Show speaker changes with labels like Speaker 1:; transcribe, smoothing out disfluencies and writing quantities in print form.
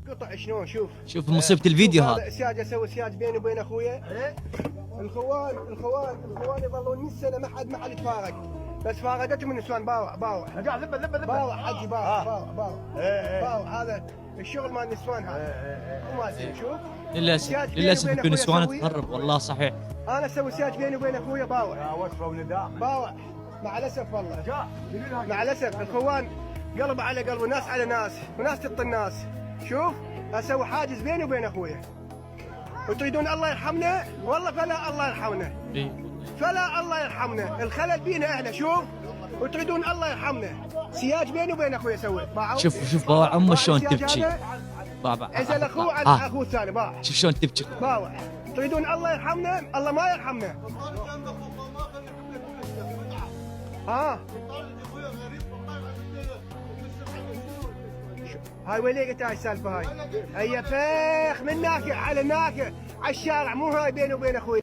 Speaker 1: قطع شلون شوف.
Speaker 2: شوف مصيبة الفيديو
Speaker 1: شوف
Speaker 2: هذا.
Speaker 1: سياج اسوي سياج بيني وبين اخويا. الخوان يظلون 100 سنه ما حد يتفارق، بس فارقتهم النسوان. باوع باوع حجي باوع هذا الشغل مال النسوان هذا مو مالتي. شوف
Speaker 2: للاسف يكون نسوان تهرب والله صحيح.
Speaker 1: انا اسوي سياج بيني وبين اخويا باوع. وصفه ونداء باوع مع الاسف والله. مع الاسف الخوان قلب على قلب، وناس على ناس، وناس تطي الناس. شوف اسوي حاجز بيني وبين اخويا، وتريدون الله يرحمنا؟ والله فلا الله يرحمنا. فلا الله يرحمنا، الخلل بينا احنا. شوف وتريدون الله يرحمنا. سياج بيني وبين اخويا اسوي.
Speaker 2: شوف باوع امه شلون تبكي.
Speaker 1: عزل اخوه عن اخوه الثاني. باوع
Speaker 2: شوف شلون تبكي.
Speaker 1: باوع تريدون الله يرحمنا؟ الله ما يرحمنا. هاي وين لقيت هاي السالفه؟ هاي فيخ من ناكي على ناكي على الشارع، مو هاي بيني وبين اخوي.